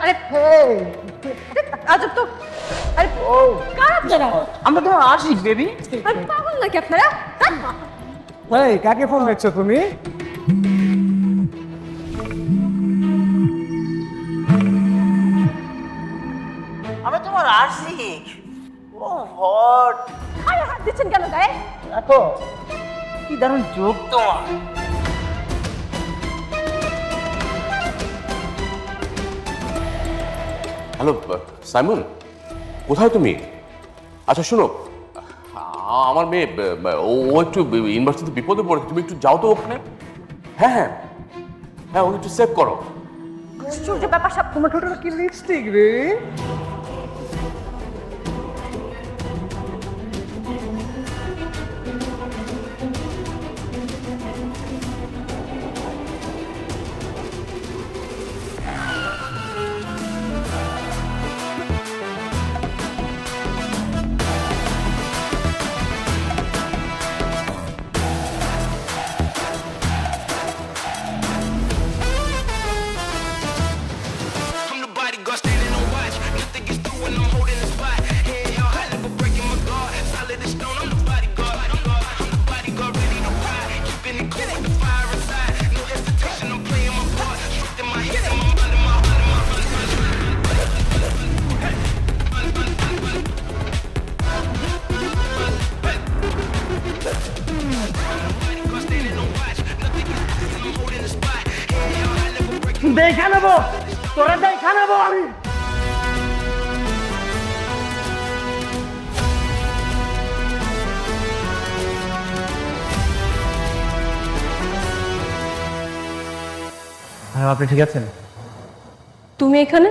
আরে আজব তো। আরে ও কার আপনারা? আমরা তো আশিক বেবি। আরে পাগল নাকি আপনারা? এই কাকে ফোন দিচ্ছ তুমি? আমরা তোমার আশিক। ও হট। আরে হাত দিচ্ছেন কেন গায়ে? দেখো কি দারুণ যোগ তোমার। হ্যালো সাইমন, কোথায় তুমি? আচ্ছা শোনো, আমার মেয়ে ও একটু ইউনিভার্সিটিতে বিপদে পড়েছে, তুমি একটু যাও তো ওখানে। হ্যাঁ হ্যাঁ হ্যাঁ, ও একটু সেভ করো। আশ্চর্য ব্যাপার সব। তোমার ঠোঁটে কি লিপস্টিক রে? I'm the bodyguard standing on watch. Nothing gets through when I'm holding the spot. Head held high, never breaking my guard. Solid as stone, I'm the bodyguard. I'm the bodyguard, ready to ride. Keeping it cool with the fire inside. No hesitation, I'm playing my part. Stripped in my head, I'm under my bodyguard standing on watch. Nothing gets through when I'm holding the spot. Head held high, never breaking দেখা নেবো, তোরা দেখা নেবো আমি। হ্যাঁ, আপনি ঠিক আছেন? তুমি এখানে?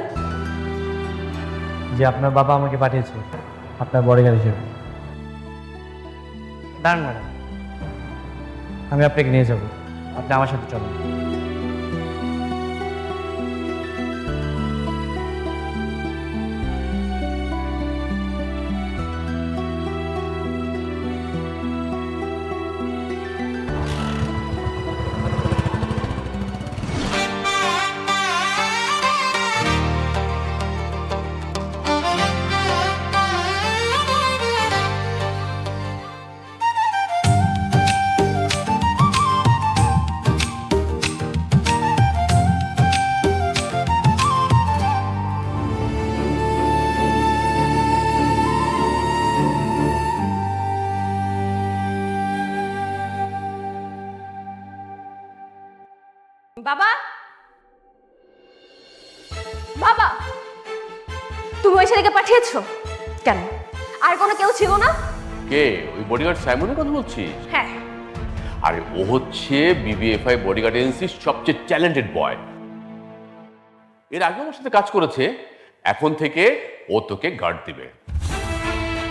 যে আপনার বাবা আমাকে পাঠিয়েছে আপনার বডিগার্ড হিসেবে। দাঁড়ান ম্যাডাম, আমি আপনাকে নিয়ে যাব, আপনি আমার সাথে চলুন। বাবা, বাবা, তুমি ওই ছেলেকে পাঠিয়েছো কেন? আর কোনো কেউ ছিল না? কে? ওই বডিগার্ড সাইমনের কথা বলছিস? হ্যাঁ। আরে ও হচ্ছে বিবিএফআই বডিগার্ড এজেন্সির সবচেয়ে ট্যালেন্টেড বয়। এর আগে আমার সাথে কাজ করেছে, এখন থেকে ও তোকে গার্ড দিবে।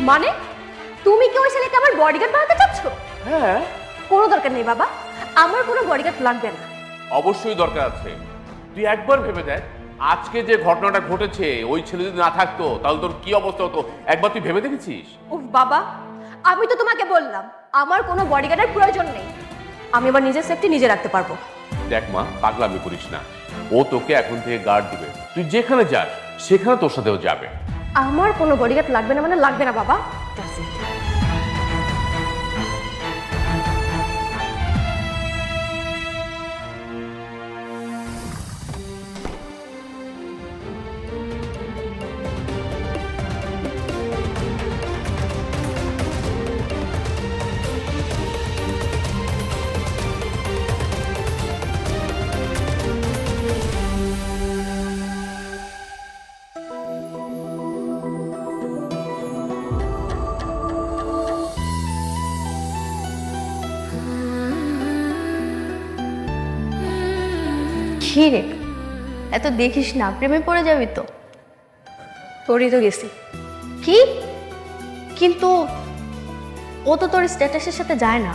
মানে তুমি কি ওই ছেলেকে আমার বডিগার্ড বানাতে চাচ্ছ? হ্যাঁ, কোনো দরকার নেই বাবা, আমার কোনো বডিগার্ড লাগবে না। অবশ্যই দরকার আছে। তুই একবার ভেবে দেখ, আজকে যে ঘটনাটা ঘটেছে ওই ছেলে যদি না থাকতো তাহলে তোর কি অবস্থা হতো, একবার তুই ভেবে দেখেছিস? উফ বাবা, আমি তো তোমাকে বললাম আমার কোনো বডিগার্ডের প্রয়োজন নেই, আমি আবার নিজের সেফটি নিজে রাখতে পারবো। দেখ মা, পাগলামি করিস না। ও তোকে এখন থেকে গার্ড দিবে, তুই যেখানে যাস সেখানে তোর সাথেও যাবে। আমার কোনো বডিগার্ড লাগবে না মানে লাগবে না বাবা। That's it. কি রে, এত দেখিস না, প্রেমে পড়ে যাবি তো। তোরই তো গেছি। কি? কিন্তু ও তো তোর স্ট্যাটাসের সাথে যায় না।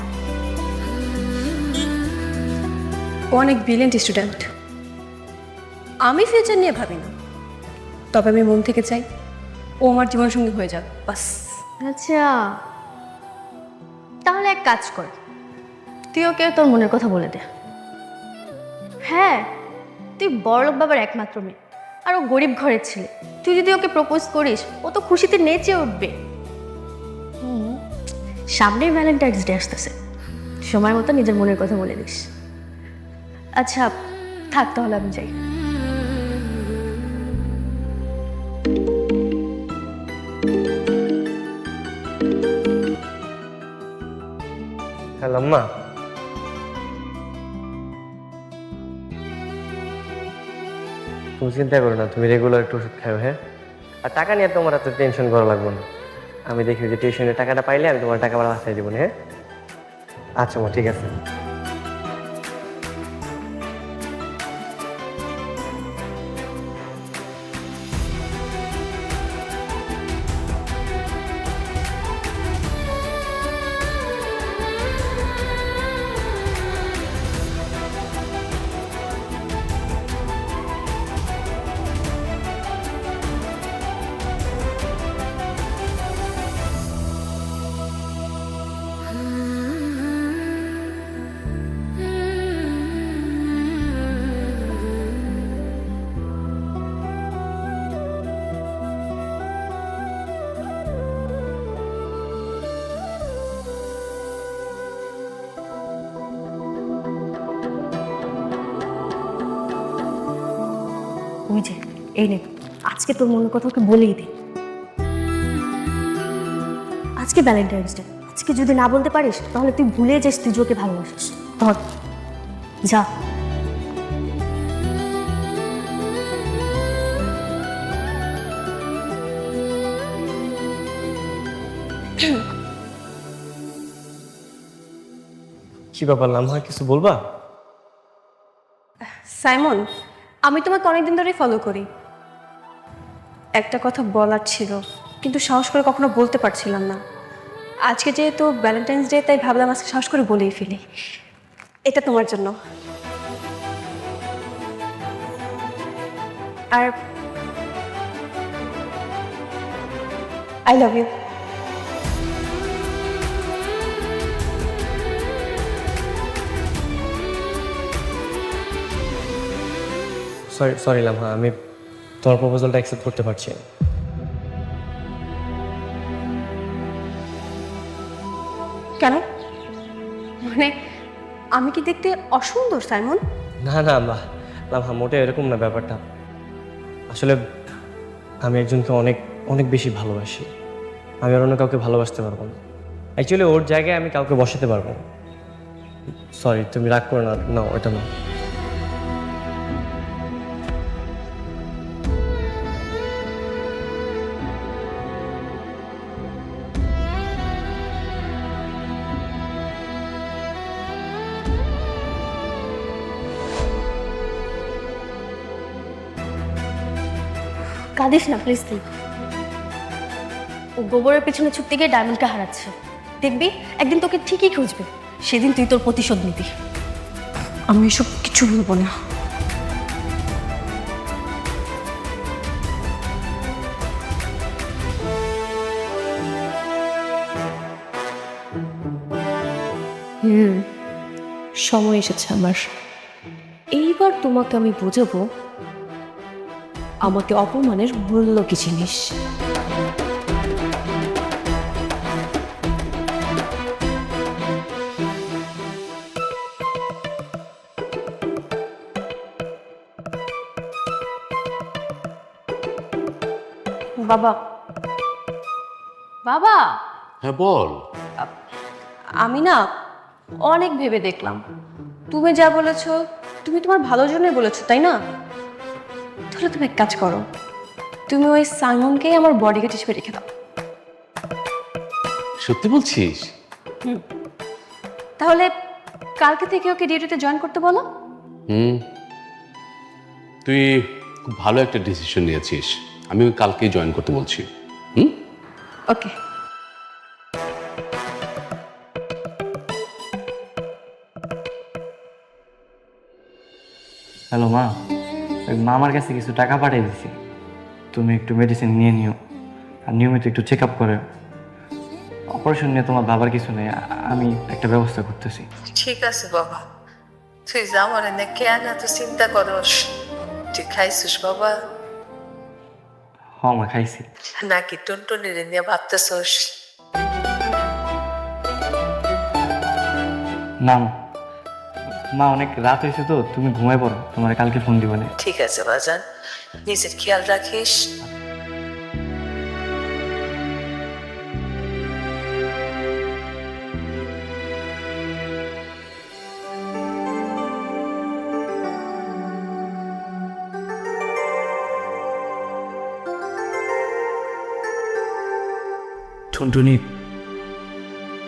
ও অনেক ব্রিলিয়েন্ট স্টুডেন্ট, আমি ফিউচার নিয়ে ভাবি না, তবে আমি মন থেকে চাই ও আমার জীবনসঙ্গী হয়ে যাক, বাস। আচ্ছা, তাহলে এক কাজ কর, তুই ওকে তোর মনের কথা বলে দে। হ্যাঁ, তুই বড়লোক বাবার একমাত্র মেয়ে, আর ও গরিব ঘরের ছেলে, তুই যদি ওকে প্রপোজ করিস ও তো খুশিতে নেচে উঠবে। সামনেই ভ্যালেন্টাইন্স ডে আসতেছে, সময় মতো নিজের মনের কথা বলে দিস। আচ্ছা থাক তাহলে, আমি যাই। হ্যালো আম্মা, তুমি চিন্তা করো না, তুমি রেগুলার একটু ওষুধ খাও, হ্যাঁ? আর টাকা নিয়ে তোমার এত টেনশন করা লাগবে না। আমি দেখি যে টিউশনের টাকাটা পাইলে আমি তোমার টাকা বাসায় দেবো, হ্যাঁ? আচ্ছা মা, ঠিক আছে। ওই যে এই নে, আজকে তোর মনের কথা ওকে বলেই দে। আজকে ভ্যালেন্টাইন্স ডে, আজকে যদি না বলতে পারিস তাহলে তুই ভুলে যাস তুই যে ওকে ভালোবাসিস। ধর যা। কি ব্যাপার লামহা, কিছু বলবা? সাইমন, আমি তোমাকে অনেকদিন ধরেই ফলো করি। একটা কথা বলার ছিল, কিন্তু সাহস করে কখনো বলতে পারছিলাম না। আজকে যেহেতু ভ্যালেন্টাইন্স ডে, তাই ভাবলাম আজকে সাহস করে বলেই ফেলি। এটা তোমার জন্য। আর I love you. Sorry sorry Lamha, আমি তোমার প্রপোজালটা অ্যাকসেপ্ট করতে পারছি না। কেন? মানে আমি কি দেখতে অসুন্দর সাইমন? না না লামহা, মোটে এরকম না ব্যাপারটা। আসলে আমি একজনকে অনেক অনেক বেশি ভালোবাসি। আমি আর অন্য কাউকে ভালোবাসতে পারবো না। অ্যাকচুয়ালি ওর জায়গায় আমি কাউকে বসাতে পারবো না। সরি, তুমি রাগ করো না। না, ওটা না। কাঁদিস না প্লিজ তুই। ও গোবরের পেছনে ছুটতে গিয়ে ডায়মন্ডকে হারাচ্ছে। দেখবি একদিন তোকে ঠিকই খুঁজবে, সেদিন তুই তোর প্রতিশোধ নিবি। আমি এসব কিছু বলবো না। সময় এসেছে আমার। এইবার তোমাকে আমি বোঝাবো আমাকে অপমানের মূল্য কি জিনিস। বাবা, বাবা, হ্যাঁ বল। আমি না অনেক ভেবে দেখলাম, তুমি যা বলেছো তুমি তোমার ভালোর জন্যই বলেছো, তাই না? তাহলে তুমি এক কাজ করো, তুমি ওই সাইমনকেই আমার বডিগার্ড হিসেবে রেখে দাও। সত্যি বলছিস? তাহলে কালকে থেকে ওকে ডিউটিতে জয়েন করতে বলো। তুই খুব ভালো একটা ডিসিশন নিয়েছিস। আমি ওই কালকেই জয়েন করতে বলছি। ওকে। হ্যালো মা, ওই মামার কাছে কিছু টাকা পাঠিয়ে দিছি, তুমি একটু মেডিসিন নিয়ে নিও আর নিয়মিত একটু চেক আপ করে। অপারেশন নিয়ে তোমার বাবার কিছু নেই, আমি একটা ব্যবস্থা করতেছি। ঠিক আছে বাবা, তুই যা মনে নে কেন এত চিন্তা করস? তুই খাইছিস বাবা? মা খাইছি। নাকি টুনটুনিরে নিয়ে ভাবতেছস? না মা, অনেক রাত হয়েছে তো, তুমি ঘুমাই পড়ো, তোমার কালকে ফোন দিব না। ঠিক আছে বাজান, নিজের খেয়াল রাখিস। টুনটুনি,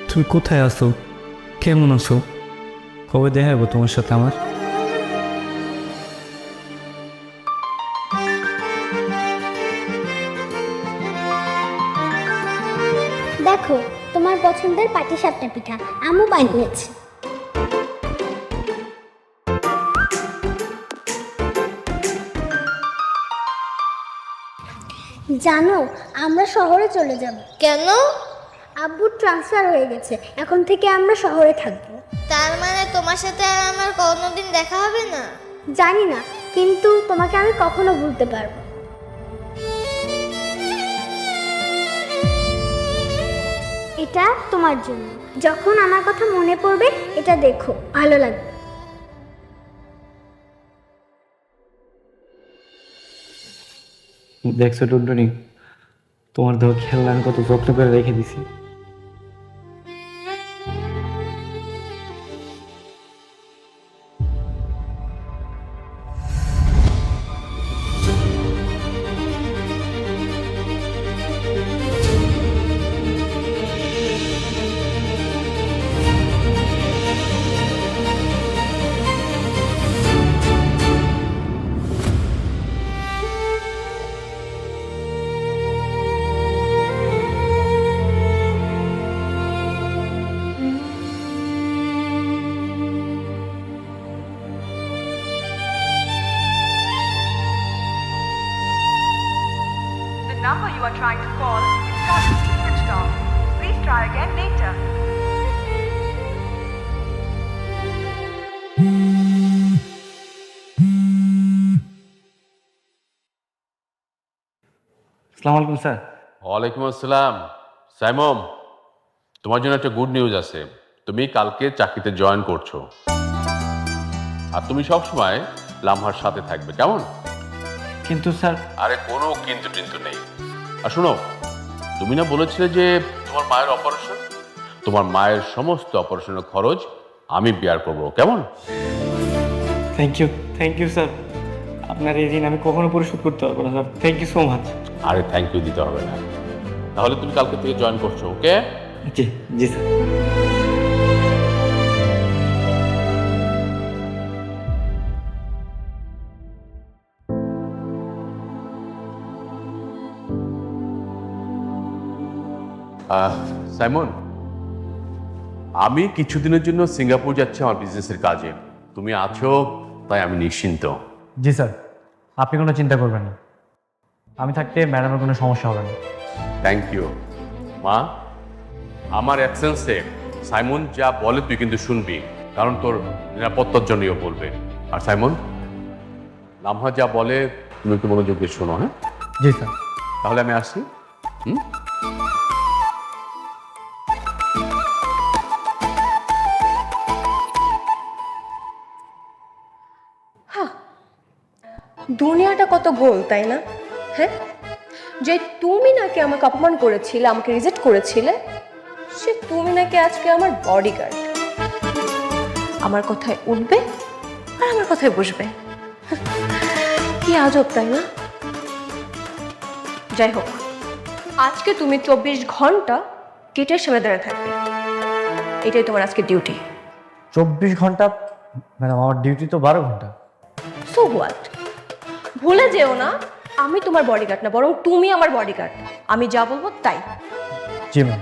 তুমি কোথায় আছো? কেমন আছো? কবে দেখা যাবো তোমার সাথে আমার? দেখো, তোমার পছন্দের পাটিসাপটা পিঠা আম্মু বানিয়েছে। জানো, আমরা শহরে চলে যাব। কেন? আব্বুর ট্রান্সফার হয়ে গেছে, এখন থেকে আমরা শহরে থাকবো। তার মানে তোমার সাথে আর আমার কোনোদিন দেখা হবে না? জানি না, কিন্তু তোমাকে আমি কখনো ভুলতে পারবো। এটা তোমার জন্য, যখন আমার কথা মনে পড়বে এটা দেখো, ভালো লাগবে। দেখছো টুনটুনি, তোমার দেহ খেলনা আমি কত যত্ন করে রেখে দিছি। The number you are trying to call is currently switched off. Please try again later. আসসালামু আলাইকুম স্যার। ওয়ালাইকুম আসসালাম। সাইমন, তোমার জন্য একটা গুড নিউজ আছে। তুমি কালকে চাকরিতে জয়েন করছো, আর তুমি সবসময় লামহার সাথে থাকবে, কেমন? কিন্তু স্যার। আরে কোনো কিন্তু নেই। আর শোনো, তুমি না বলেছিলে যে তোমার মায়ের অপারেশন, তোমার মায়ের সমস্ত অপারেশনের খরচ আমি বেয়ার করবো, কেমন? Thank you sir. আপনার এই ঋণ আমি কখনো পরিশোধ করতে পারবো না sir. Thank you so much. আরে থ্যাংক ইউ দিতে হবে না। তাহলে তুমি কালকে থেকে জয়েন করছো, ওকে? জি জি স্যার। সাইমন, আমি কিছুদিনের জন্য সিঙ্গাপুর যাচ্ছি আমার বিজনেসের কাজে। তুমি আছো তাই আমি নিশ্চিন্ত। জি স্যার, আপনি কোনো চিন্তা করবেন না, আমি থাকতে ম্যাডামের কোনো সমস্যা হবে না। থ্যাংক ইউ মা। আমার অ্যাবসেন্সে সাইমন যা বলে তুই কিন্তু শুনবি, কারণ তোর নিরাপত্তার জন্যও বলবে। আর সাইমন, লামহা যা বলে তুমি একটু মনোযোগ দিয়ে শোনো, হ্যাঁ? জি স্যার। তাহলে আমি আসছি। দুনিয়াটা কত গোল, তাই না? হ্যাঁ, যে তুমি নাকি আমাকে অপমান করেছিলে, আমাকে রিজেক্ট করেছিলে, সে তুমি নাকি আজকে আমার বডিগার্ড। আমার কথায় উঠবে আর আমার কথায় বসবে। কি আজব, তাই না? যাই হোক, আজকে তুমি 24 ঘন্টা গেটের সামনে দাঁড়িয়ে থাকবে, এটাই তোমার আজকে ডিউটি। 24 ঘন্টা? ম্যাডাম, আমার ডিউটি তো 12 ঘন্টা। So what? ভুলে যেও না, আমি তোমার বডিগার্ড না, বরং তুমি আমার বডিগার্ড। আমি যা বলবো তাই। জি ম্যাম।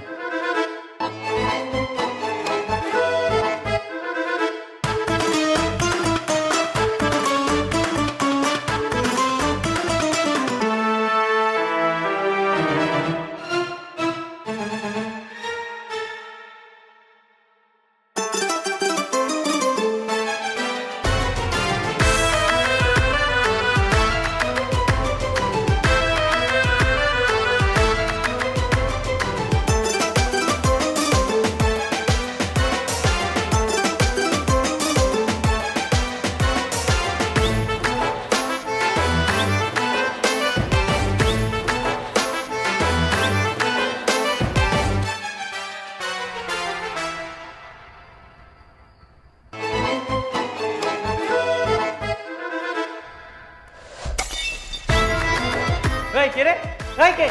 এই কে রে? এই কে?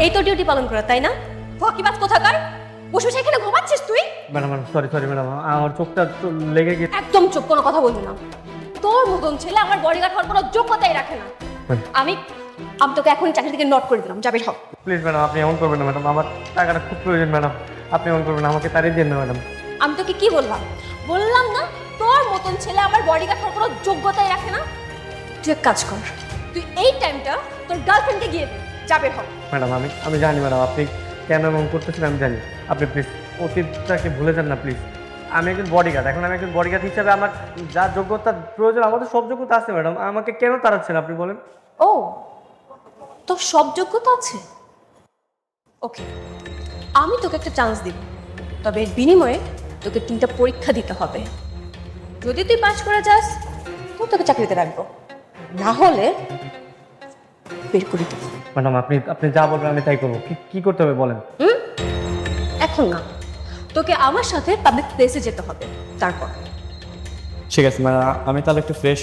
এই তো ডিউটি পালন করা, তাই না? ফকিবাজ কোথাকার, বসে বসে এখানে ঘুমাচ্ছিস তুই? ম্যাডাম সরি ম্যাডাম, আমার চোখটা একটু লেগে গেছে। একদম চুপ, কোনো কথা বলবি না। তোর মতন ছেলে আমার বডিগার্ড হওয়ার কোনো যোগ্যতাই রাখে না। আমি তোকে এখনই চাকরি থেকে নোট করে দিলাম, যাবে সব। প্লিজ ম্যাডাম, আপনি এমন করবেন না ম্যাডাম, আমার টাকাটা খুব প্রয়োজন ম্যাডাম, আপনি এমন করবেন না, আমাকে তাড়িয়ে দিন না ম্যাডাম। আমি তোকে কি বললাম? বললাম না তোর মতন ছেলে আমার বডিগার্ড হওয়ার কোনো যোগ্যতাই রাখে না। তুই এক কাজ কর, তুই এই টাইমটা তোর গার্লফ্রেন্ডকে গিয়ে দে, যাবে সব। ম্যাডাম আমি জানি ম্যাডাম আপনি কেন এমন করতেছেন, আমি জানি। আপনি প্লিজ অতীতটাকে ভুলে যান না প্লিজ। আমি একজন বডিগার্ড, এখন আমি একজন বডিগার্ড হিসাবে আমার যা যোগ্যতা প্রয়োজন, আমাদের সব যোগ্যতা আছে ম্যাডাম, আমাকে কেন তাড়াচ্ছেন আপনি বলেন? ও, তোর সব যোগ্যতা আছে? ওকে, আমি তোকে একটা চান্স দিব, তবে এর বিনিময়ে তোকে 3টা পরীক্ষা দিতে হবে। যদি তুই পাস করে যাস তো তোকে চাকরিতে রাখবো, না হলে বের করে দেবো। ম্যাডাম আপনি যা বলবেন আমি তাই করবো। কি করতে হবে বলেন? এখন না, তোকে আমার সাথে পাবলিক প্লেসে যেতে হবে, তারপর। ঠিক আছে ম্যাডাম, আমি তাহলে একটু ফ্রেশ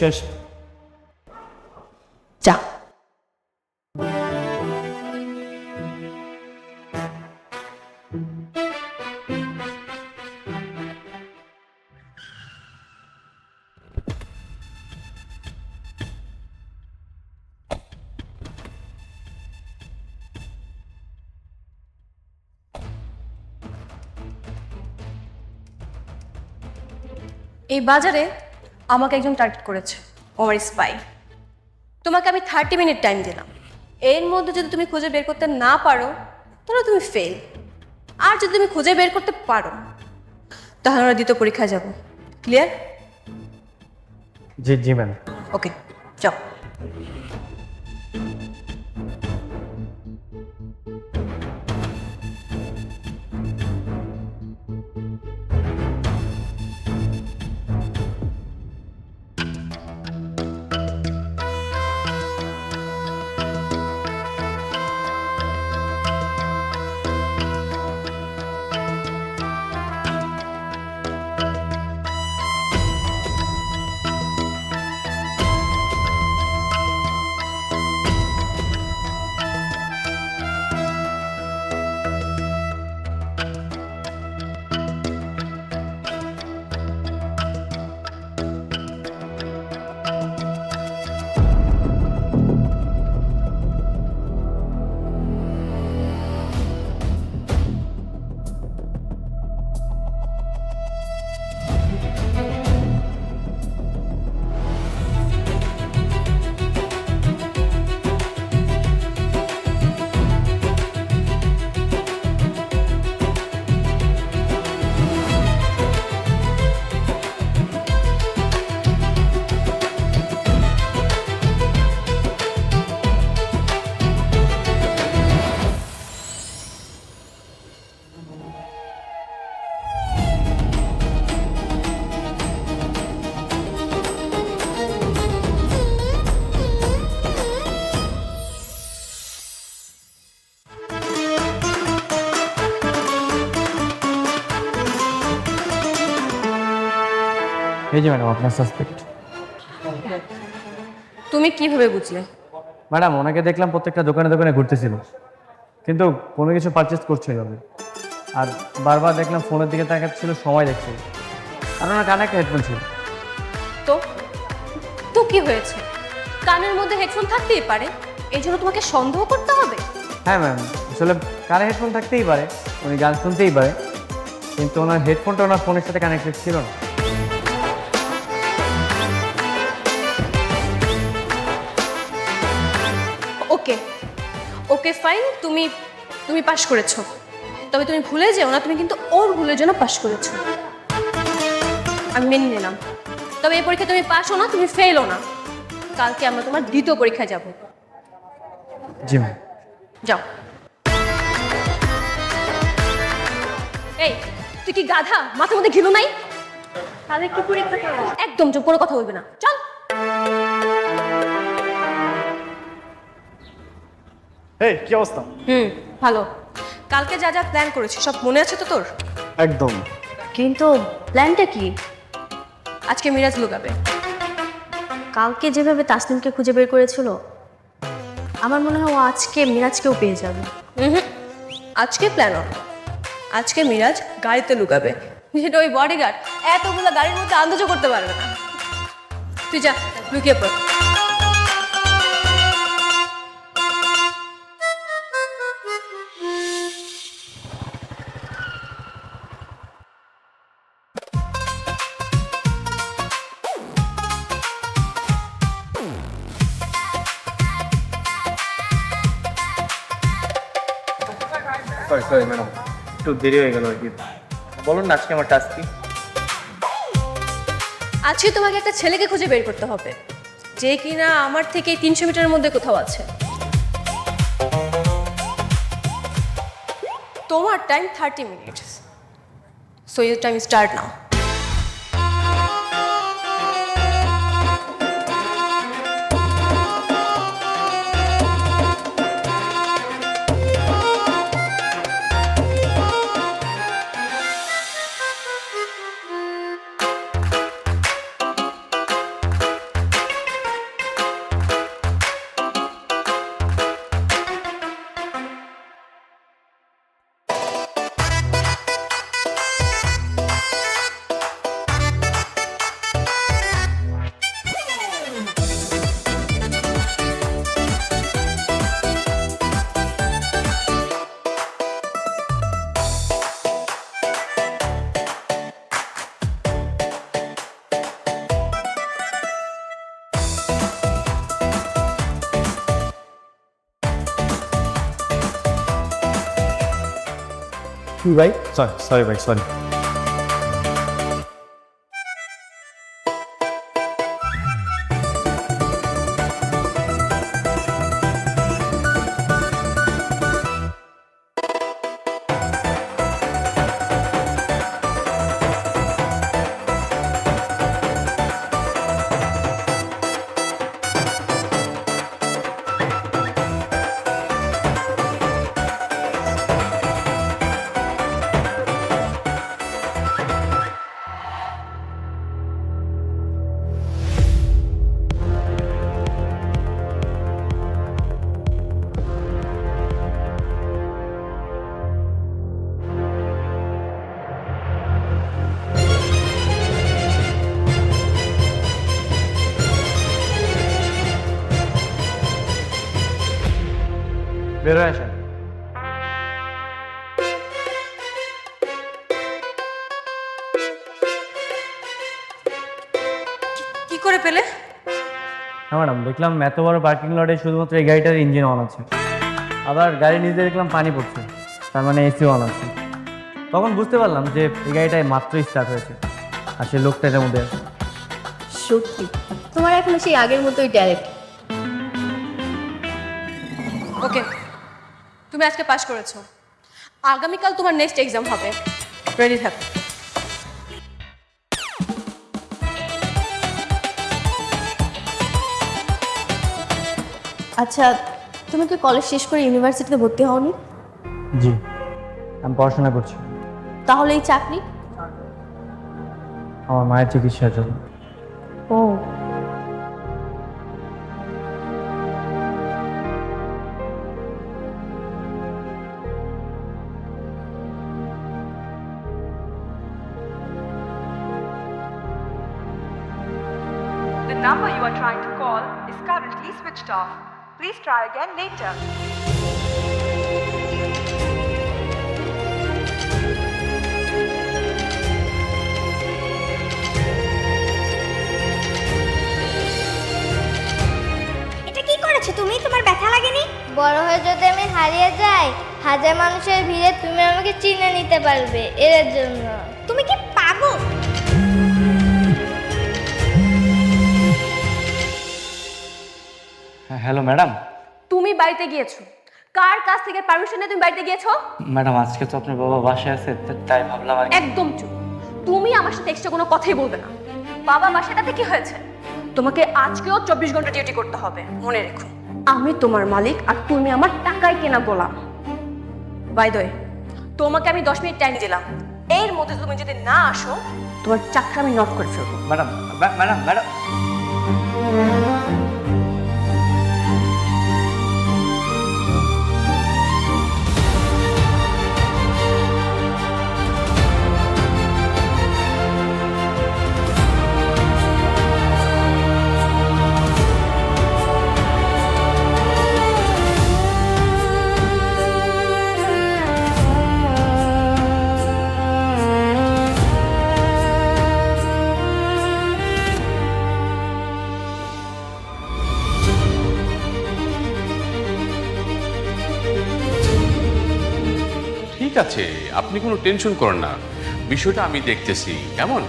যা। এই বাজারে আমাকে একজন টার্গেট করেছে, আমার স্পাই। তোমাকে আমি 30 মিনিট টাইম দিলাম, এর মধ্যে যদি তুমি খুঁজে বের করতে না পারো তাহলে তুমি ফেল, আর যদি তুমি খুঁজে বের করতে পারো তাহলে আমরা দ্বিতীয় পরীক্ষায় যাব। ক্লিয়ার? জি ম্যাম। ওকে, যাও। এই যে ম্যাডাম আপনার সাসপেক্ট। তুমি কিভাবে বুঝলে? ম্যাডাম ওনাকে দেখলাম প্রত্যেকটা দোকানে দোকানে ঘুরতেছিল, কিন্তু কোনো কিছু পারচেস করছিল না, আর বারবার দেখলাম ফোনের দিকে তাকাচ্ছিল, সময় দেখছিল, আর ওনার কানে একটা হেডফোন ছিল। তো তো কি হয়েছে? কানের মধ্যে হেডফোন থাকতেই পারে, এই জন্য তোমাকে সন্দেহ করতে হবে? হ্যাঁ ম্যাম, আসলে কানে হেডফোন থাকতেই পারে, উনি গান শুনতেই পারে, কিন্তু ওনার হেডফোনটা ওনার ফোনের সাথে কানেক্টেড ছিল না। ওকে ওকে ফাইন, তুমি তুমি পাশ করেছো, তবে তুমি ভুলে যেও না তুমি কিন্তু ওর ভুলের জন্য পাশ করেছো। আমি মেনে নিলাম, তবে এই পরীক্ষা তুমি পাসও না, তুমি ফেলও না। কালকে আমরা তোমার দ্বিতীয় পরীক্ষায় যাব। জি ম্যাম। যাও। এই তুই কি গাধা, মাথার মধ্যে ঘিলু নাই? তাহলে কি পরীক্ষা করো? একদম চুপ, কোনো কথা বলবি না, চল। এই কি অবস্থা? ভালো। কালকে যা যা প্ল্যান করেছি সব মনে আছে তো তোর? একদম। কিন্তু প্ল্যানটা কি? আজকে মিরাজ লুকাবে। কালকে যেভাবে তাসনিমকে খুঁজে বের করেছিল, আমার মনে হয় ও আজকে মিরাজকেও পেয়ে যাবে। আজকে প্ল্যান অন, আজকে মিরাজ গাড়িতে লুকাবে, যেটা ওই বডিগার্ড এতগুলো গাড়ির মধ্যে আন্দাজও করতে পারবে না। তুই যা, লুকিয়ে পড়। সরি ম্যাডাম, একটু দেরি হয়ে গেল আর কি। বলুন না আজকে আমার টাস্ক কি? আজকে তোমাকে একটা ছেলেকে খুঁজে বের করতে হবে, যে কিনা আমার থেকে 300 মিটারের মধ্যে কোথাও আছে। তোমার time 30 minutes, so your time start now. ভাই সরি ভাই, সরি। বের হয়ে আসেন। কি করে পেলে? হ্যাঁ ম্যাডাম, দেখলাম এত বড় পার্কিং লটে শুধুমাত্র এই গাড়িটার ইঞ্জিন অন আছে, আবার গাড়ি নিজে দেখলাম পানি পড়ছে, তার মানে এসি অন আছে। তখন বুঝতে পারলাম যে এই গাড়িটায় মাত্রই স্টার্ট হয়েছে, আর সেই লোকটা এটার মধ্যে আছে। সত্যি তোমার এখনো সেই আগের মতোই ডাইরেক্ট। ওকে, তুমি আজকে পাশ করেছো, আগামীকাল তোমার নেক্সট এক্সাম হবে, রেডি থাকো। আচ্ছা, তুমি কি কলেজ শেষ করে ইউনিভার্সিটিতে ভর্তি হওনি? জি, আমি পড়াশোনা করছি। তাহলে এই চাকরি? আমার মায়ের চিকিৎসার জন্য। ও, The number you are trying to call is currently switched off. Please try again later. এটা কি করেছো তুমি? তোমার ব্যথা লাগেনি? বড় হয়ে যদি আমি হারিয়ে যাই, হাজার মানুষের ভিড়ে তুমি আমাকে চিনে নিতে পারবে, এর জন্য। তুমি কি পাগল? Hello madam. তুমি বাড়িতে গিয়েছো, কার কাছ থেকে পারমিশন নিয়ে তুমি বাড়িতে গিয়েছো? ম্যাডাম আজকে তো আপনার বাবা বাসায় আছে, তাই ভাবলাম আর একদম চুপ। তুমি আমার সাথে এক্সট্রা কোনো কথাই বলবে না। বাবা বাসাটাতে কি হয়েছে? তোমাকে আজকেও 24 ঘন্টা ডিউটি করতে হবে, মনে রেখো। আমি তোমার মালিক আর তুমি আমার টাকায় কেনা গোলাম। বাই দ্য ওয়ে, তোমাকে আমি 10 মিনিট টাইম দিলাম, এর মধ্যে তুমি যদি না আসো তোমার চাকরি আমি নট করে ফেলবো। ম্যাডাম ম্যাডাম ম্যাডাম ঠিক আছে, আপনি কোনো টেনশন করেন না, বিষয়টা আমি দেখতেছি, কেমন?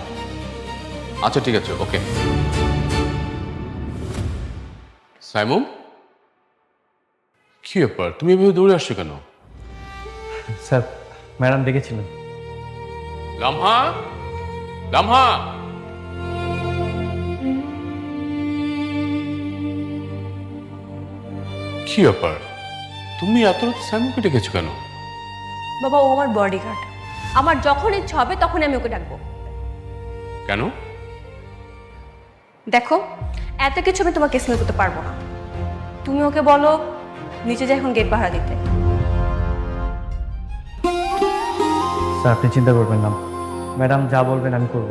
আচ্ছা ঠিক আছে, ওকে। সাইমন, কি ব্যাপার, তুমি এভাবে দৌড়ে আসছো কেন? স্যার, ম্যাডাম দেখেছিলেন। লামহা, লামহা, কি ব্যাপার, তুমি এত রাতে সাইমনকে ডেকেছো কেন? বাবা, ও আমার বডিগার্ড। আমার যখন ইচ্ছা হবে তখনই আমি ওকে ডাকবো। কেন? দেখো, এত কিছু আমি তোমাকে এক্সপ্লেন করতে পারবো না। তুমি ওকে বলো নিচে যে এখন গেট পাহারা দিতে। স্যার আপনি চিন্তা করবেন না, ম্যাডাম যা বলবেন আমি করব।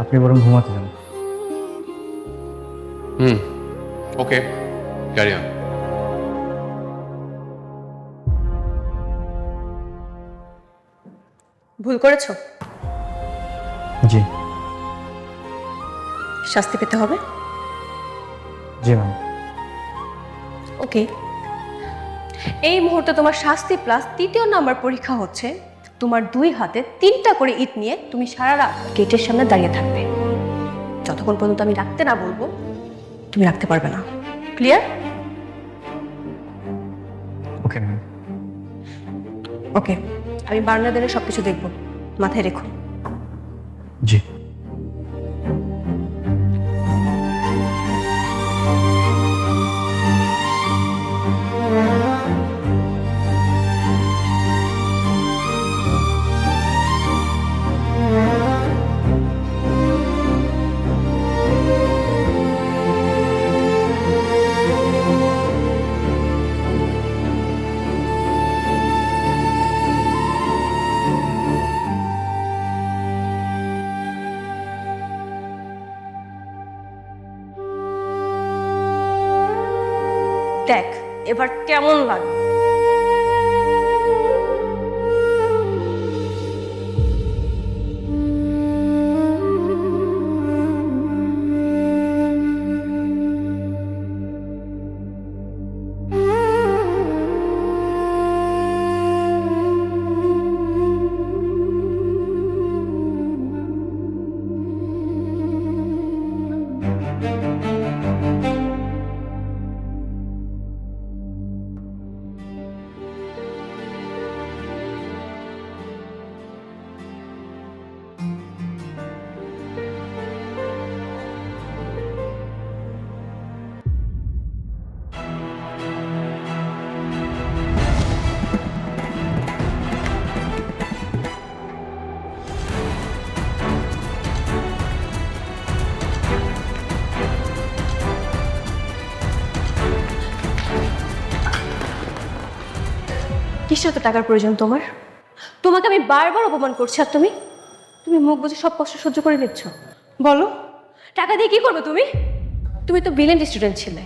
আপনি বরং ঘুমাতে যান। ওকে, ক্যারি অন। ভুল করেছো, জি শাস্তি পেতে হবে। জি ম্যাম। ওকে, এই মুহূর্তে তোমার শাস্তি প্লাস 3য় নাম্বার পরীক্ষা হচ্ছে তোমার 2 হাতে 3টা করে ইট নিয়ে তুমি সারা রাত গেটের সামনে দাঁড়িয়ে থাকবে। যতক্ষণ পর্যন্ত আমি রাখতে না বলবো তুমি রাখতে পারবে না। ক্লিয়ার? Okay ma'am. ওকে, আমি বার্নাদারে সবকিছু দেখবো, মাথায় রেখো। জি। দেখ এবার কেমন লাগে। কিসের তো টাকার প্রয়োজন তোমার? তোমাকে আমি বারবার অপমান করছি আর তুমি তুমি মুখ বুঝে সব কষ্ট সহ্য করে নিচ্ছ। বলো, টাকা দিয়ে কি করবে তুমি? তুমি তো ব্রিলিয়েন্ট স্টুডেন্ট ছিলে,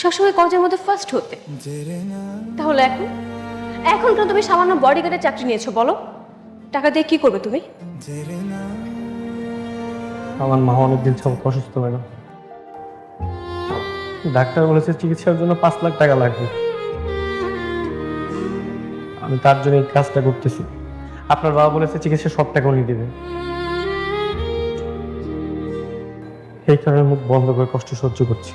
সবসময় কলেজের মধ্যে ফার্স্ট হতে। তাহলে এখন এখন কেন তুমি সামান্য বডিগার্ডের চাকরি নিয়েছো বলো? টাকা দিয়ে কি করবে তুমি? আমার মা অনেকদিন যাবত অসুস্থ ম্যাডাম। ডাক্তার বলেছে চিকিৎসার জন্য 5 লাখ টাকা লাগবে। আমি তার জন্য এই কাজটা করতেছি। আপনার বাবা বলেছে চিকিৎসা সব টাকা উনি দেবে, এই কারণে মুখ বন্ধ করে কষ্ট সহ্য করছি।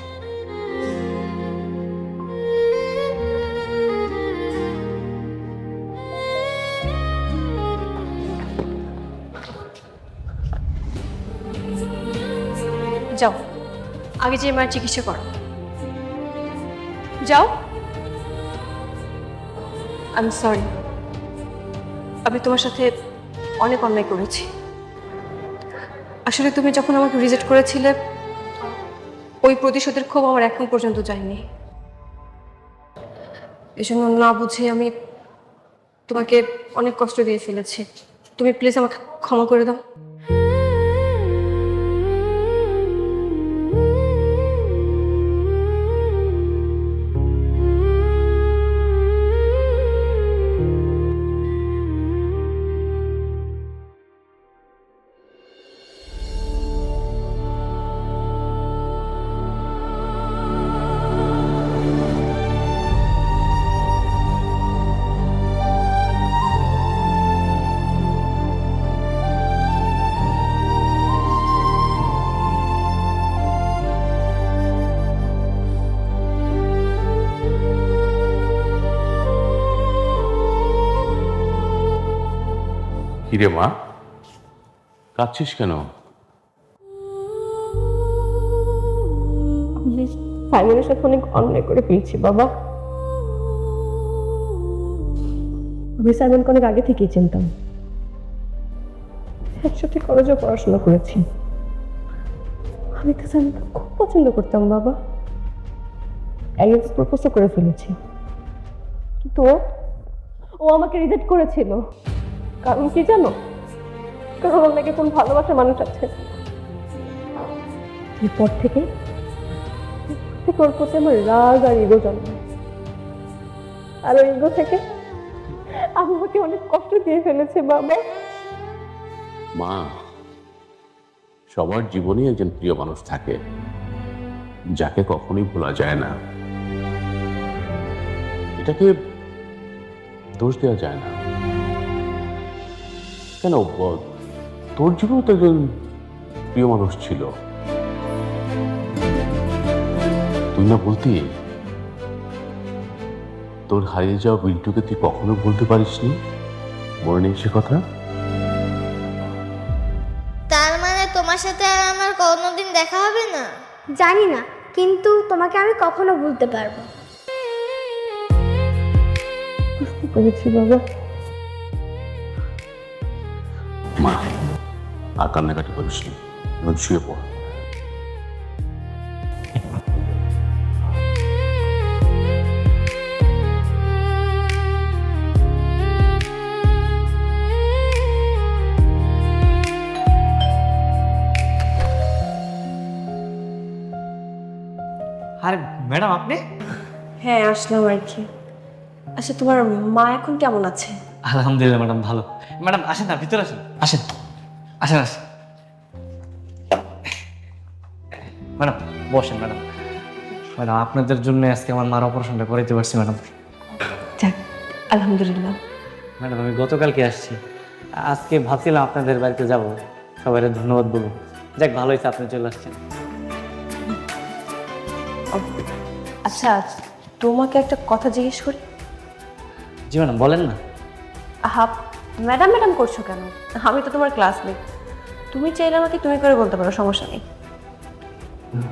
যাও, আগে যে মায়ের চিকিৎসা করো। যাও। আই এম সরি, আমি তোমার সাথে অনেক অন্যায় করেছি। আসলে তুমি যখন আমাকে রিজেক্ট করেছিলে, ওই প্রতিশোধের ক্ষোভ আমার এখন পর্যন্ত যায়নি। এজন্য না বুঝে আমি তোমাকে অনেক কষ্ট দিয়ে ফেলেছি। তুমি প্লিজ আমাকে ক্ষমা করে দাও। কিরে মা, কাঁদছিস কেন? আমি সাইমনের সাথে অনেক অন্যায় করে ফেলছি বাবা। আমি সাইমনকে অনেক আগে থেকেই চিনতাম, একসাথে কলেজে পড়াশোনা করেছি। আমি তো সাইমনকে খুব পছন্দ করতাম বাবা। একজন প্রপোজও করে ফেলেছি, কিন্তু ও আমাকে রিজেক্ট করেছিল। কারণ কি জানো? কারণ ওর নাকি কোন ভালোবাসার মানুষ আছে। এরপর থেকে ওর প্রতি আমার রাগ আর ইগো জন্মায়, আর ওই ইগো থেকে আমাকে অনেক কষ্ট দিয়ে ফেলেছে বাবা। মা, সবার জীবনে একজন প্রিয় মানুষ থাকে যাকে কখনোই ভোলা যায় না। এটাকে দোষ দেওয়া যায় না। কেন, তোর জীবনে তো একজন প্রিয় মানুষ ছিল, তুই না বলতি তোর হারিয়ে যাওয়া বিল্টুকে তুই কখনো বলতে পারিসনি? মনে নেই সে কথা? তার মানে তোমার সাথে আর আমার কোনোদিন দেখা হবে না? জানি না, কিন্তু তোমাকে আমি কখনো ভুলতে পারবো। বুঝতে পেরেছি বাবা। মা, আর কান্নাকাটি করিস নি, এখন শুয়ে পড়। আর ম্যাডাম আপনি? হ্যাঁ, আসলাম আর কি। আচ্ছা, তোমার মা এখন কেমন আছে? আলহামদুলিল্লাহ ম্যাডাম, ভালো। ম্যাডাম আসেন না, ভিতরে আসেন। আসেন আসেন আসেন ম্যাডাম, বসেন ম্যাডাম। ম্যাডাম আপনাদের জন্য আজকে আমার মার অপারেশনটা করাইতে পারছি ম্যাডাম। যাক, আলহামদুলিল্লাহ। ম্যাডাম আমি গতকালকে আসছি, আজকে ভাবছিলাম আপনাদের বাড়িতে যাব, সবাই ধন্যবাদ বলবো। যাক, ভালো হয়েছে আপনি চলে আসছেন। আচ্ছা, তোমাকে একটা কথা জিজ্ঞেস করি। জি ম্যাডাম, বলেন না। আহা, ম্যাডাম ম্যাডাম করছো কেন? আমি তো তোমার ক্লাসমেট। তুমি চাইলে আমাকে তুমি করে বলতে পারো, সমস্যা নেই।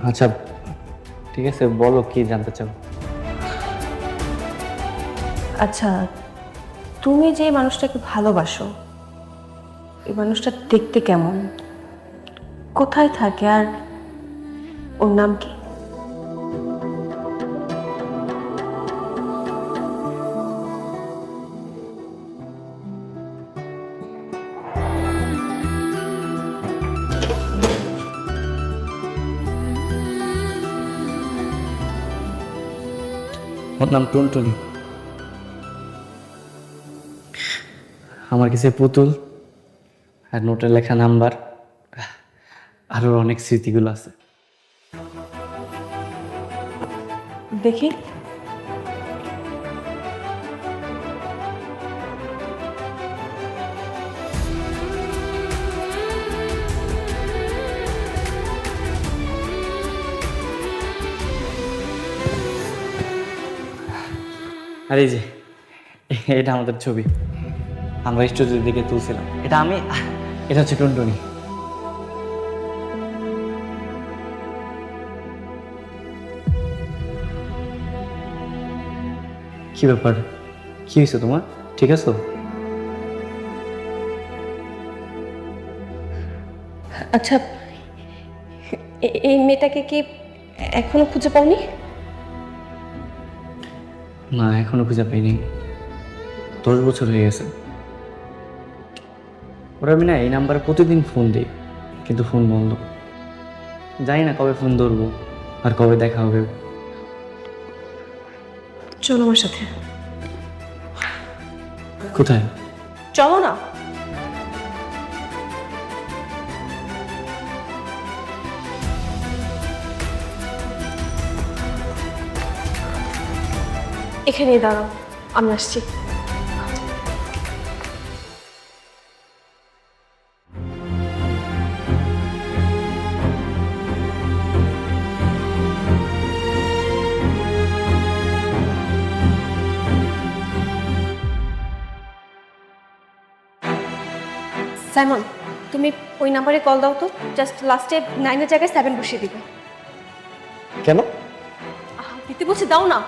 আচ্ছা ঠিক আছে, বলো কি জানতে চাও। আচ্ছা, তুমি যে মানুষটাকে ভালোবাসো, এই মানুষটা দেখতে কেমন, কোথায় থাকে, আর ওর নাম কি? ওর নাম টুনটুনি। আমার কাছে পুতুল আর নোটে লেখা নাম্বার আর ওর অনেক স্মৃতিগুলো আছে। দেখি। আর এই যে এটা আমাদের ছবি, আমরা স্টুডিওর দিকে তুলছিলাম। এটা হচ্ছে টুনটুনি। কি ব্যাপার, কি হয়েছে তোমার? ঠিক আছো? আচ্ছা, এই মেয়েটাকে কি এখনো খুঁজে পাওনি? না, এখনো খুঁজে পাইনি। 10 বছর হয়ে গেছে। ওরা আমি না এই নাম্বারে প্রতিদিন ফোন দিই, কিন্তু ফোন বন্ধ। জানি না কবে ফোন ধরবো আর কবে দেখা হবে। চলো আমার সাথে। কোথায়? চলো না। এখানেই দাঁড়াও, আমি আসছি। সাইমন, তুমি ওই নাম্বারে কল দাও তো। জাস্ট লাস্টে 9 এর জায়গায় 7 বসিয়ে দিবে। কেন? দিতে বলছি, দাও না।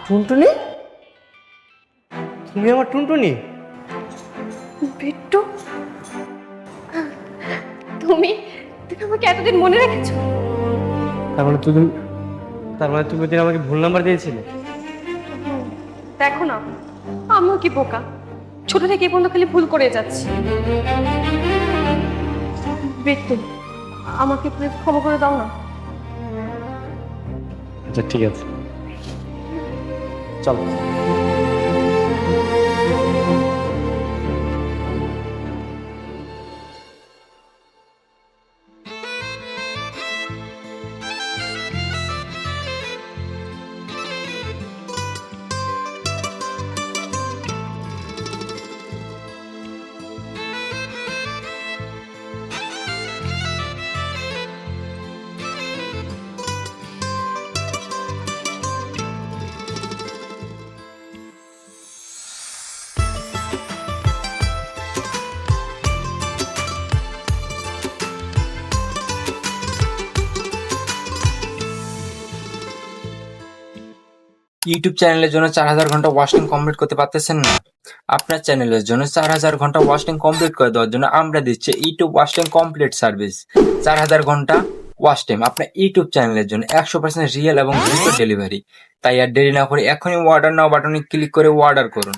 টুনটুনি? তুমি আমার টুনটুনি? বিট্টু, তুমি তুমি আমাকে এতদিন মনে রেখেছো? তার মানে তুমি ওদিন আমাকে ভুল নাম্বার দিয়েছিলে? দেখো না, আমিও কি বোকা, ছোট থেকে এই পর্যন্ত খালি ভুল করে যাচ্ছি। বিট্টু, আমাকে প্লিজ ক্ষমা করে দাও না। আচ্ছা ঠিক আছে, চলো। ইউটিউব চ্যানেলের জন্য 4000 ঘন্টা ওয়াচিং কমপ্লিট করতে পারতেছেন না? আপনার চ্যানেলের জন্য 4000 ঘন্টা ওয়াচিং কমপ্লিট করে দেওয়ার জন্য আমরা দিচ্ছি ইউটিউব ওয়াচিং কমপ্লিট সার্ভিস। 4000 ঘন্টা ওয়াচ টাইম আপনার ইউটিউব চ্যানেলের জন্য 100% রিয়েল এবং দ্রুত ডেলিভারি। তাই আর দেরি না করে এখনই অর্ডার নাও বাটনে ক্লিক করে অর্ডার করুন।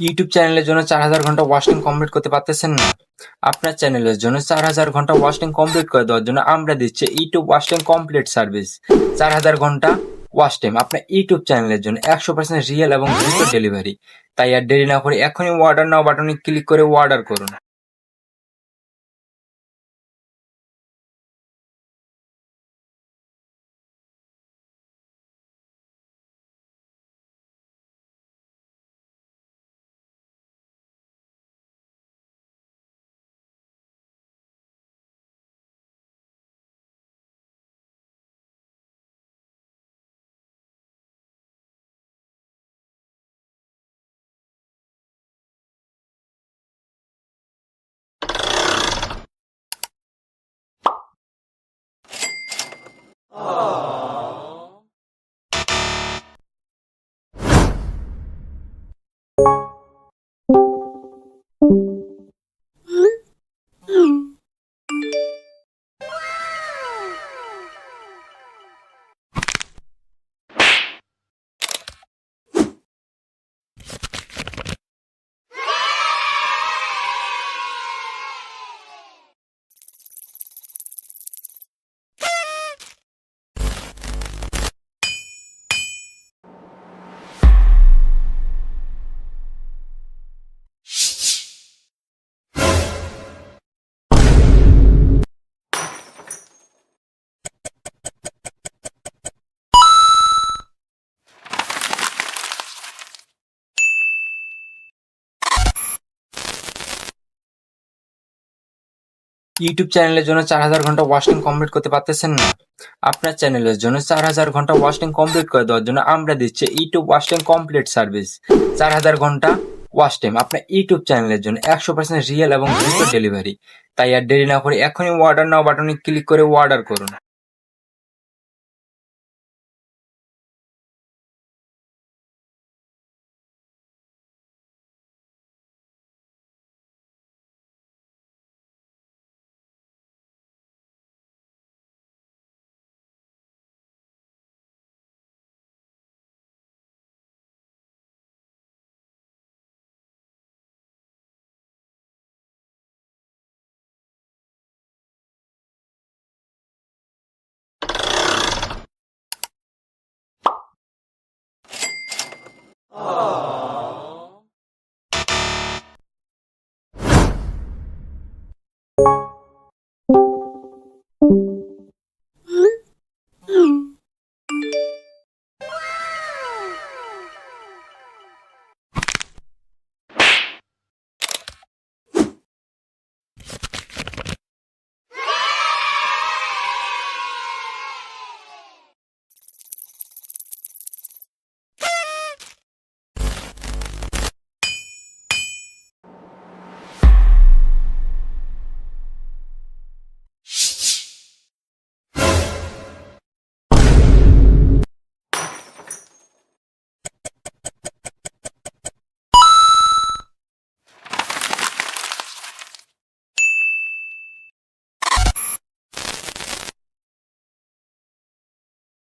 ইউটিউব চ্যানেলের জন্য 4000 ঘন্টা ওয়াচিং কমপ্লিট করতে পারতেছেন না? আপনার চ্যানেলের জন্য 4000 ঘন্টা ওয়াচিং কমপ্লিট করে দেওয়ার জন্য আমরা দিচ্ছি ইউটিউব ওয়াচিং কমপ্লিট সার্ভিস। 4000 ঘন্টা ওয়াশ টাইম আপনার ইউটিউব চ্যানেলের জন্য 100% রিয়েল এবং দ্রুত ডেলিভারি। তাই আর দেরি না করে এখনই অর্ডার নাও বাটনে ক্লিক করে অর্ডার করুন। ইউটিউব চ্যানেলের জন্য 4000 ঘন্টা ওয়াচ টাইম কমপ্লিট করতে পারতেছেন না? আপনার চ্যানেলের জন্য 4000 ঘন্টা ওয়াচ টাইম কমপ্লিট করে দেওয়ার জন্য আমরা দিচ্ছি YouTube watch time complete service. 4000 ঘন্টা ওয়াচ টাইম আপনার ইউটিউব চ্যানেলের জন্য 100% রিয়েল এবং দ্রুত ডেলিভারি। তাই আর দেরি না করে এখনই অর্ডার নাও বাটনে ক্লিক করে অর্ডার করুন।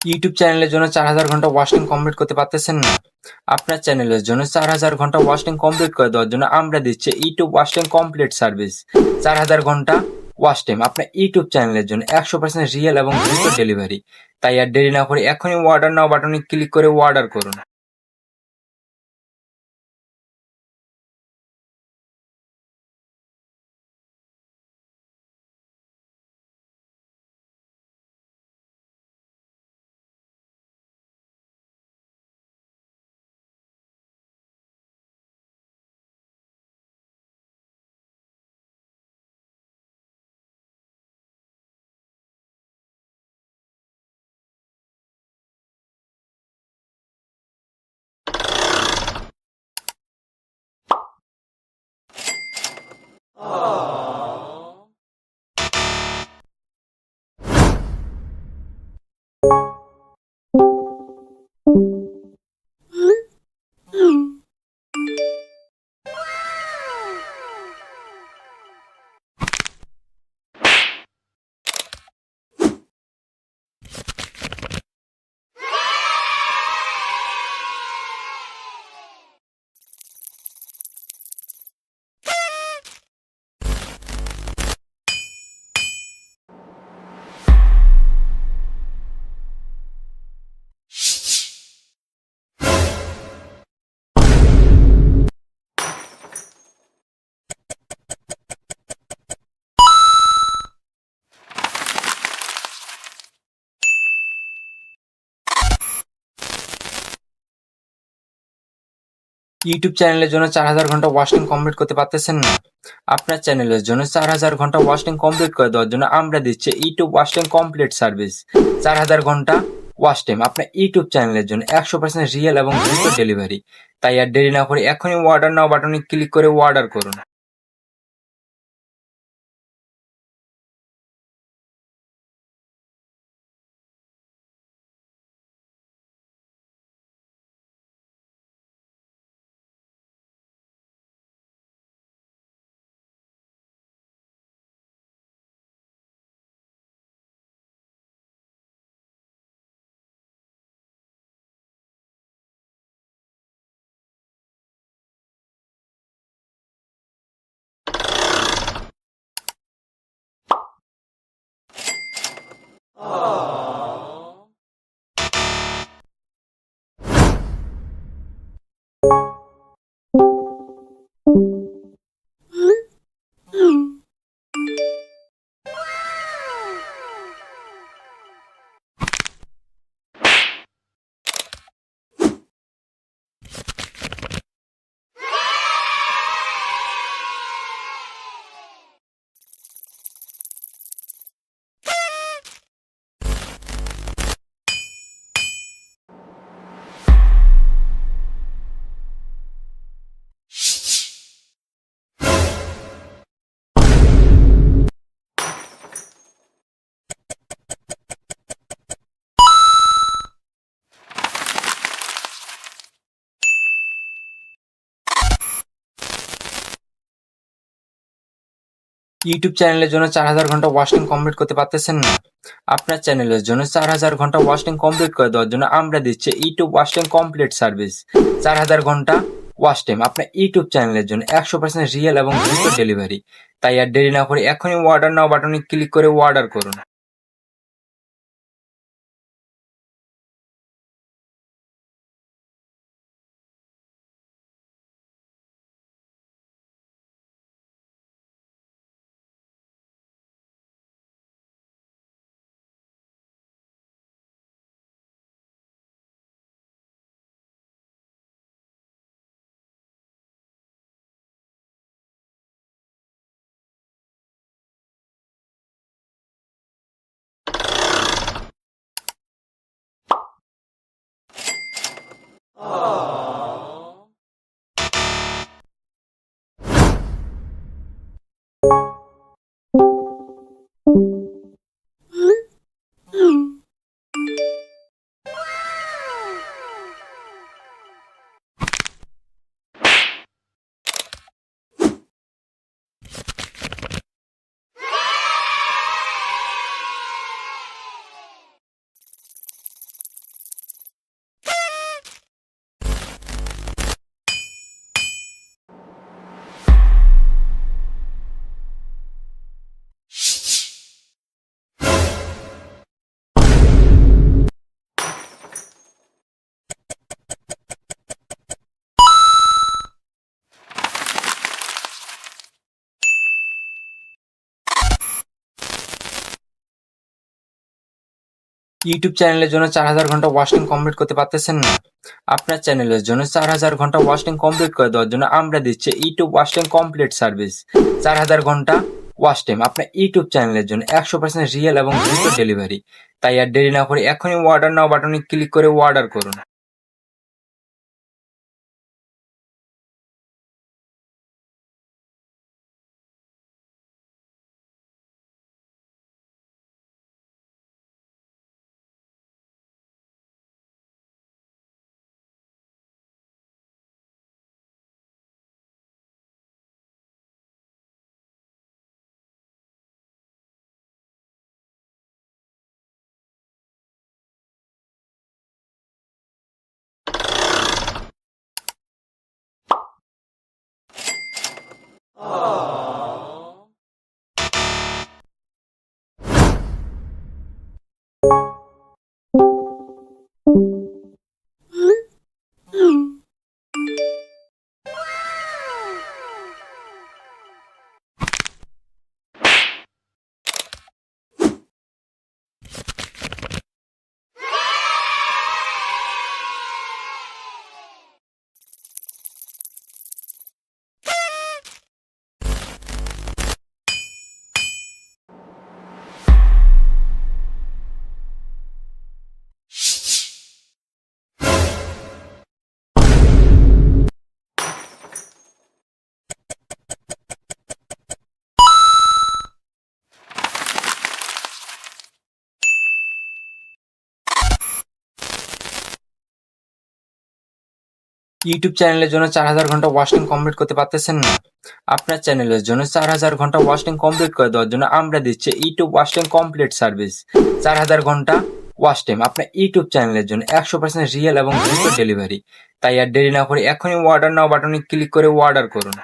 ইউটিউব চ্যানেলের জন্য 4000 ঘন্টা ওয়াচ টাইম কমপ্লিট করতে পারতেছেন না? আপনার চ্যানেলের জন্য 4000 ঘন্টা ওয়াচ টাইম কমপ্লিট করে দেওয়ার জন্য আমরা দিচ্ছি YouTube watch time complete service. 4000 ঘন্টা ওয়াচ টাইম আপনার ইউটিউব চ্যানেলের জন্য 100% রিয়েল এবং দ্রুত ডেলিভারি। তাই আর দেরি না করে এখনই অর্ডার নাও বাটনে ক্লিক করে অর্ডার করুন। ইউটিউব চ্যানেলের জন্য 4000 ঘন্টা ওয়াচ টাইম কমপ্লিট করতে পারতেছেন না? আপনার চ্যানেলের জন্য 4000 ঘন্টা ওয়াচ টাইম কমপ্লিট করে দেওয়ার জন্য আমরা দিচ্ছি YouTube watch time complete service. 4000 ঘন্টা ওয়াচ টাইম আপনার ইউটিউব চ্যানেলের জন্য 100% রিয়েল এবং দ্রুত ডেলিভারি। তাই আর দেরি না করে এখনই অর্ডার নাও বাটনে ক্লিক করে অর্ডার করুন। ইউটিউব চ্যানেলের জন্য 4000 ঘন্টা ওয়াচ টাইম কমপ্লিট করতে পারতেছেন না? আপনার চ্যানেলের জন্য 4000 ঘন্টা ওয়াচ টাইম কমপ্লিট করে দেওয়ার জন্য আমরা দিচ্ছি YouTube watch time complete service. 4000 ঘন্টা ওয়াচ টাইম আপনার ইউটিউব চ্যানেলের জন্য 100% রিয়েল এবং দ্রুত ডেলিভারি। তাই আর দেরি না করে এখনই অর্ডার নাও বাটনে ক্লিক করে অর্ডার করুন। ইউটিউব চ্যানেলের জন্য 4000 ঘন্টা ওয়াচ টাইম কমপ্লিট করতে পারতেছেন না? আপনার চ্যানেলের জন্য 4000 ঘন্টা ওয়াচ টাইম কমপ্লিট করে দেওয়ার জন্য আমরা দিচ্ছি YouTube watch time complete service. 4000 ঘন্টা ওয়াচ টাইম আপনার ইউটিউব চ্যানেলের জন্য 100% রিয়েল এবং দ্রুত ডেলিভারি। তাই আর দেরি না করে এখনই অর্ডার নাও বাটনে ক্লিক করে অর্ডার করুন। ইউটিউব চ্যানেলের জন্য 4000 ঘন্টা ওয়াচ টাইম কমপ্লিট করতে পারতেছেন না? আপনার চ্যানেলের জন্য 4000 ঘন্টা ওয়াচ টাইম কমপ্লিট করে দেওয়ার জন্য আমরা দিচ্ছি YouTube watch time complete service. 4000 ঘন্টা ওয়াচ টাইম আপনার ইউটিউব চ্যানেলের জন্য 100% রিয়েল এবং দ্রুত ডেলিভারি। তাই আর দেরি না করে এখনই অর্ডার নাও বাটনে ক্লিক করে অর্ডার করুন।